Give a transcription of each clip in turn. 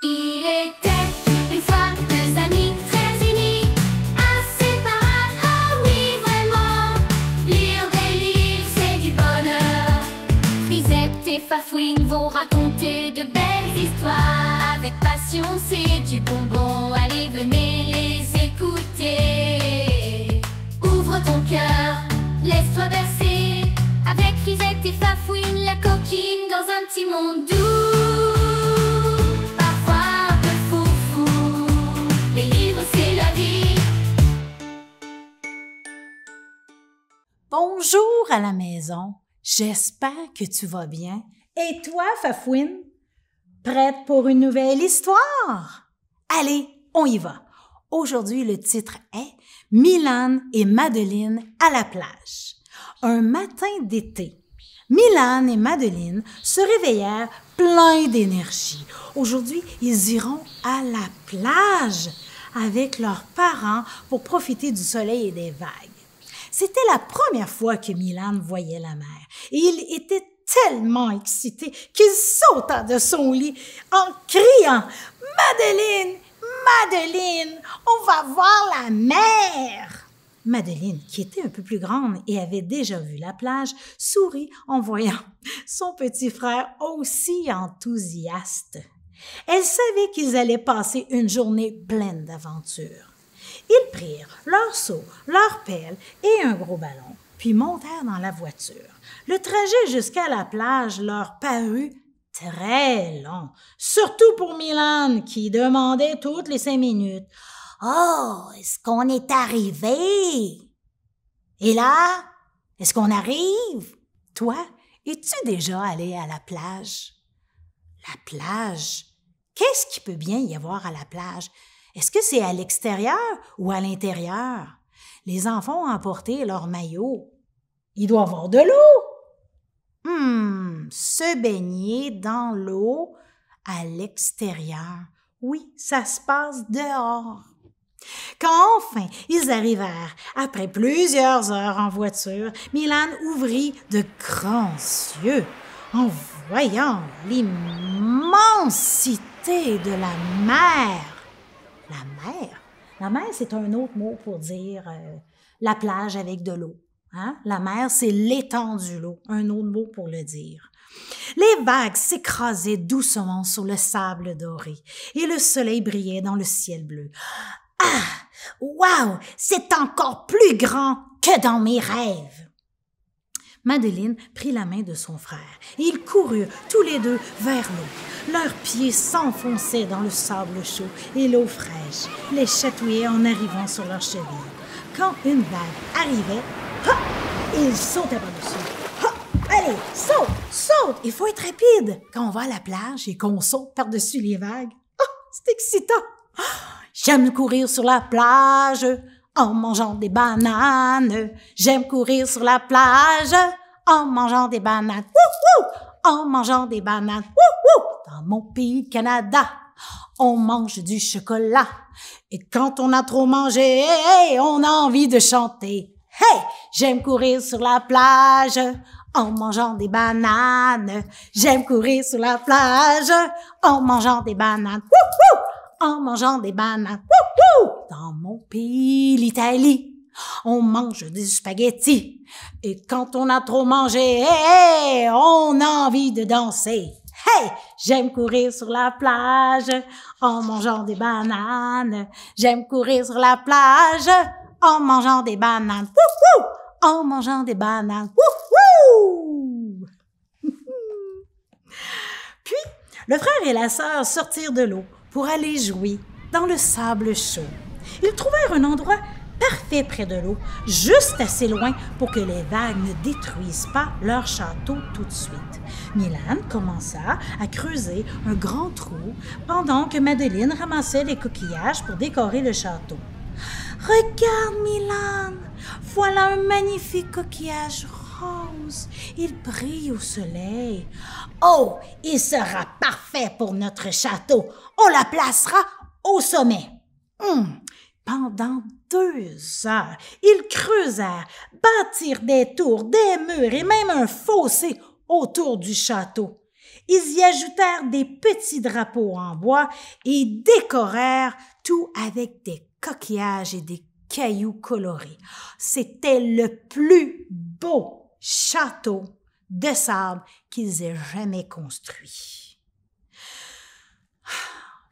Il était une fois deux amis très unis, inséparables, ah oui vraiment. Lire des livres c'est du bonheur. Frisette et Fafouine vont raconter de belles histoires. Avec passion c'est du bonbon, allez venez les écouter. Ouvre ton cœur, laisse-toi bercer, avec Frisette et Fafouine, la coquine dans un petit monde doux. Bonjour à la maison, j'espère que tu vas bien. Et toi, Fafouine, prête pour une nouvelle histoire? Allez, on y va. Aujourd'hui, le titre est « Milan et Madeline à la plage ». Un matin d'été, Milan et Madeline se réveillèrent pleins d'énergie. Aujourd'hui, ils iront à la plage avec leurs parents pour profiter du soleil et des vagues. C'était la première fois que Milan voyait la mer et il était tellement excité qu'il sauta de son lit en criant « Madeleine, Madeleine, on va voir la mer !» Madeleine, qui était un peu plus grande et avait déjà vu la plage, sourit en voyant son petit frère aussi enthousiaste. Elle savait qu'ils allaient passer une journée pleine d'aventures. Ils prirent leur seau, leur pelle et un gros ballon, puis montèrent dans la voiture. Le trajet jusqu'à la plage leur parut très long, surtout pour Milan qui demandait toutes les 5 minutes « Oh, est-ce qu'on est arrivé? Et là, est-ce qu'on arrive? » Toi, es-tu déjà allé à la plage? La plage? Qu'est-ce qu'il peut bien y avoir à la plage? Est-ce que c'est à l'extérieur ou à l'intérieur? Les enfants ont emporté leur maillot. Il doit y avoir de l'eau. Se baigner dans l'eau à l'extérieur. Oui, ça se passe dehors. Quand enfin ils arrivèrent, après plusieurs heures en voiture, Milan ouvrit de grands yeux en voyant l'immensité de la mer. La mer? La mer, c'est un autre mot pour dire la plage avec de l'eau. Hein? La mer, c'est l'étendue de l'eau, un autre mot pour le dire. Les vagues s'écrasaient doucement sur le sable doré et le soleil brillait dans le ciel bleu. Ah! Wow! C'est encore plus grand que dans mes rêves! Madeleine prit la main de son frère et ils coururent tous les deux vers l'eau. Leurs pieds s'enfonçaient dans le sable chaud et l'eau fraîche les chatouillait en arrivant sur leurs chevilles. Quand une vague arrivait, hop, ils sautaient par-dessus. Hop, allez, saute, saute! Il faut être rapide quand on va à la plage et qu'on saute par-dessus les vagues. Oh, c'est excitant! Oh, j'aime courir sur la plage en mangeant des bananes. J'aime courir sur la plage en mangeant des bananes. Wouh, wouh! En mangeant des bananes. Wouh, wouh! Dans mon pays Canada, on mange du chocolat. Et quand on a trop mangé, on a envie de chanter. Hey! J'aime courir sur la plage en mangeant des bananes. J'aime courir sur la plage en mangeant des bananes. Wouh, wouh! En mangeant des bananes. Wouh, wouh! Dans mon pays, l'Italie, on mange du spaghetti. Et quand on a trop mangé, on a envie de danser. Hey! J'aime courir sur la plage en mangeant des bananes. J'aime courir sur la plage en mangeant des bananes. Wouh, wouh! En mangeant des bananes. Wouh, wouh! Puis, le frère et la sœur sortirent de l'eau pour aller jouer dans le sable chaud. Ils trouvèrent un endroit parfait près de l'eau, juste assez loin pour que les vagues ne détruisent pas leur château tout de suite. Milan commença à creuser un grand trou pendant que Madeleine ramassait les coquillages pour décorer le château. « Regarde, Milan, voilà un magnifique coquillage rose. Il brille au soleil. Oh, il sera parfait pour notre château. On la placera au sommet. » Pendant 2 heures, ils creusèrent, bâtirent des tours, des murs et même un fossé autour du château. Ils y ajoutèrent des petits drapeaux en bois et décorèrent tout avec des coquillages et des cailloux colorés. C'était le plus beau château de sable qu'ils aient jamais construit.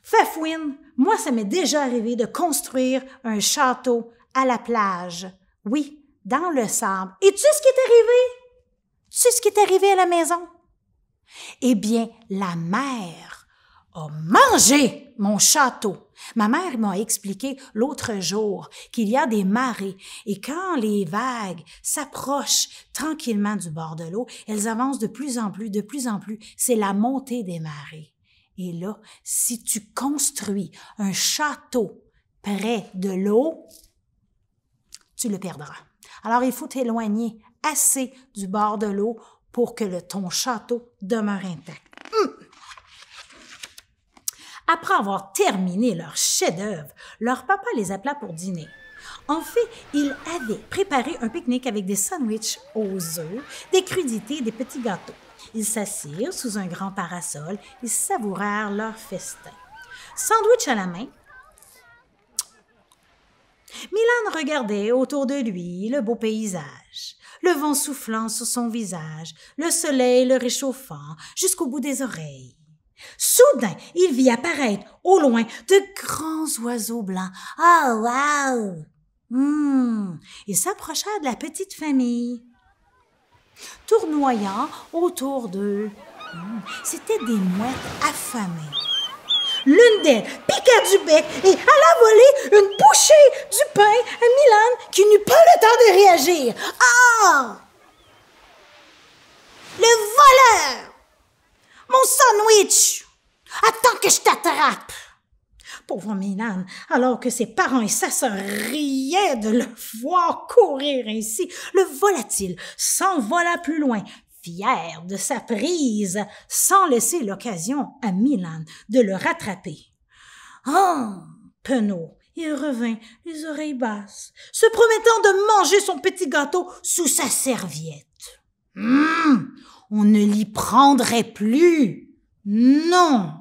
Fafouine, moi, ça m'est déjà arrivé de construire un château à la plage. Oui, dans le sable. Et tu sais ce qui est arrivé? Tu sais ce qui est arrivé à la maison? Eh bien, la mer a mangé mon château. Ma mère m'a expliqué l'autre jour qu'il y a des marées et quand les vagues s'approchent tranquillement du bord de l'eau, elles avancent de plus en plus. C'est la montée des marées. Et là, si tu construis un château près de l'eau, tu le perdras. Alors, il faut t'éloigner assez du bord de l'eau pour que ton château demeure intact. Après avoir terminé leur chef-d'œuvre, leur papa les appela pour dîner. En fait, ils avaient préparé un pique-nique avec des sandwichs aux œufs, des crudités et des petits gâteaux. Ils s'assirent sous un grand parasol et savourèrent leur festin. Sandwich à la main, Milan regardait autour de lui le beau paysage, le vent soufflant sur son visage, le soleil le réchauffant jusqu'au bout des oreilles. Soudain, il vit apparaître au loin de grands oiseaux blancs. « Oh, wow! » Il s'approcha de la petite famille. Tournoyant autour d'eux, c'étaient des mouettes affamées. L'une d'elles piqua du bec et alla voler une bouchée du pain à Milan qui n'eut pas le temps de réagir. Ah! Le voleur! Mon sandwich! Attends que je t'attrape! Pauvre Milan, alors que ses parents et sa sœur riaient de le voir courir ainsi, le volatile s'envola plus loin, fier de sa prise, sans laisser l'occasion à Milan de le rattraper. Ah! Penaud, il revint, les oreilles basses, se promettant de manger son petit gâteau sous sa serviette. On ne l'y prendrait plus. Non!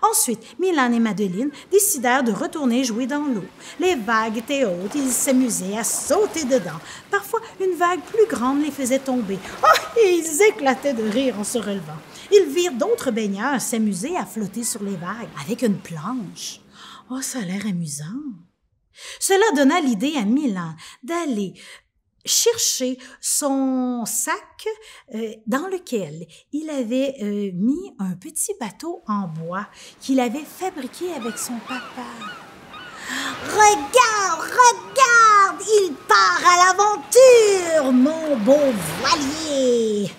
Ensuite, Milan et Madeleine décidèrent de retourner jouer dans l'eau. Les vagues étaient hautes et ils s'amusaient à sauter dedans. Parfois, une vague plus grande les faisait tomber. Et ils éclataient de rire en se relevant. Ils virent d'autres baigneurs s'amuser à flotter sur les vagues avec une planche. Ça a l'air amusant. Cela donna l'idée à Milan d'aller chercher son sac dans lequel il avait mis un petit bateau en bois qu'il avait fabriqué avec son papa. Regarde, il part à l'aventure, mon beau voilier.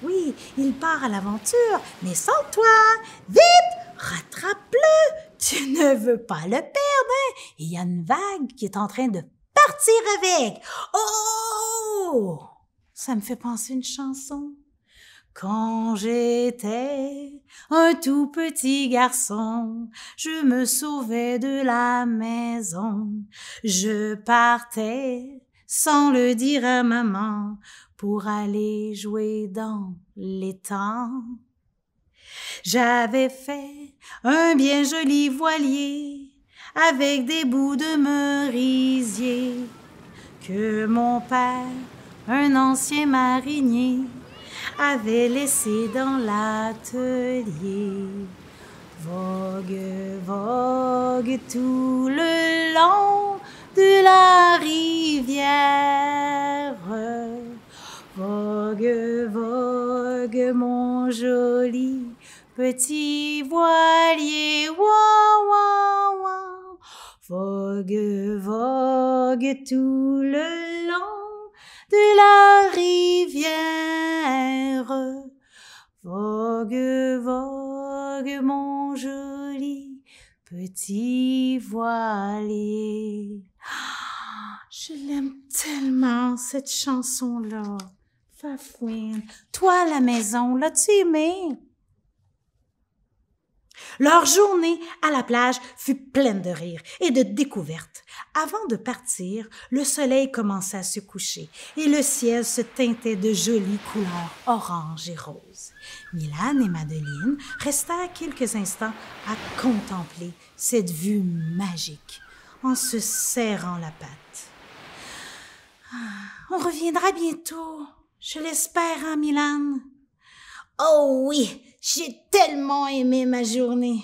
Oui, il part à l'aventure, mais sans toi. Vite, rattrape-le. Tu ne veux pas le perdre, hein? Il y a une vague qui est en train de partir avec. Oh! Ça me fait penser une chanson. Quand j'étais un tout petit garçon, je me sauvais de la maison. Je partais sans le dire à maman pour aller jouer dans l'étang. J'avais fait un bien joli voilier avec des bouts de merisier que mon père, un ancien marinier, avait laissé dans l'atelier. Vogue, vogue tout le long de la rivière. Vogue, vogue mon joli petit voilier. Ouah, ouah, ouah. Vogue, vogue tout le long de la rivière. Vogue, vogue mon joli petit voilier. Je l'aime tellement, cette chanson-là. Fafouine, toi à la maison, l'as-tu aimée? Leur journée à la plage fut pleine de rires et de découvertes. Avant de partir, le soleil commençait à se coucher et le ciel se teintait de jolies couleurs orange et rose. Milan et Madeline restèrent quelques instants à contempler cette vue magique en se serrant la patte. On reviendra bientôt, je l'espère, hein, Milan? Oh oui, j'ai tellement aimé ma journée.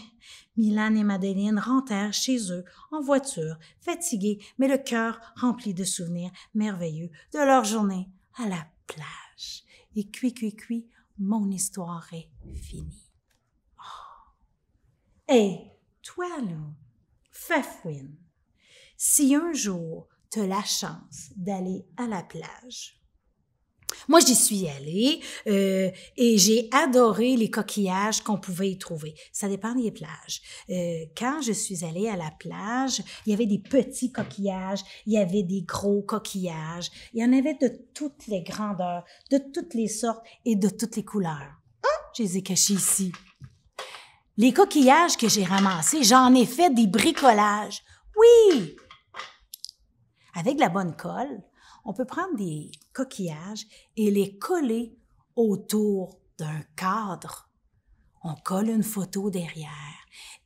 Milan et Madeline rentrèrent chez eux en voiture, fatigués, mais le cœur rempli de souvenirs merveilleux de leur journée à la plage. Et cui, mon histoire est finie. Oh. Hey, toi là, Fafouine, si un jour tu as la chance d'aller à la plage, moi, j'y suis allée et j'ai adoré les coquillages qu'on pouvait y trouver. Ça dépend des plages. Quand je suis allée à la plage, il y avait des petits coquillages, il y avait des gros coquillages. Il y en avait de toutes les grandeurs, de toutes les sortes et de toutes les couleurs. Je les ai cachés ici. Les coquillages que j'ai ramassés, j'en ai fait des bricolages. Oui! Avec la bonne colle, on peut prendre des coquillages et les coller autour d'un cadre. On colle une photo derrière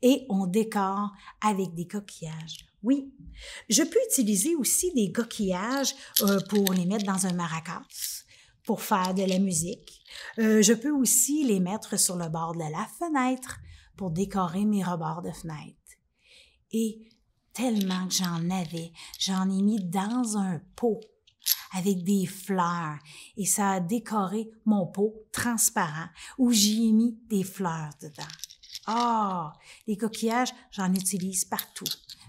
et on décore avec des coquillages. Oui, je peux utiliser aussi des coquillages pour les mettre dans un maracas, pour faire de la musique. Je peux aussi les mettre sur le bord de la fenêtre pour décorer mes rebords de fenêtre. Et tellement que j'en ai mis dans un pot avec des fleurs et ça a décoré mon pot transparent où j'y ai mis des fleurs dedans. Ah, les coquillages, j'en utilise partout.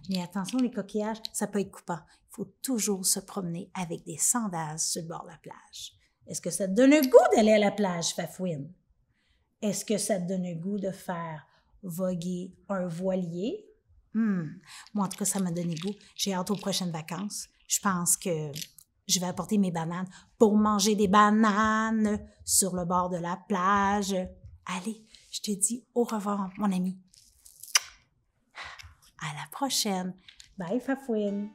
Mais attention, les coquillages, ça peut être coupant. Il faut toujours se promener avec des sandales sur le bord de la plage. Est-ce que ça te donne le goût d'aller à la plage, Fafouine? Est-ce que ça te donne le goût de faire voguer un voilier? Moi, en tout cas, ça m'a donné goût. J'ai hâte aux prochaines vacances. Je pense que je vais apporter mes bananes pour manger des bananes sur le bord de la plage. Allez, je te dis au revoir, mon ami. À la prochaine. Bye, Fafouine.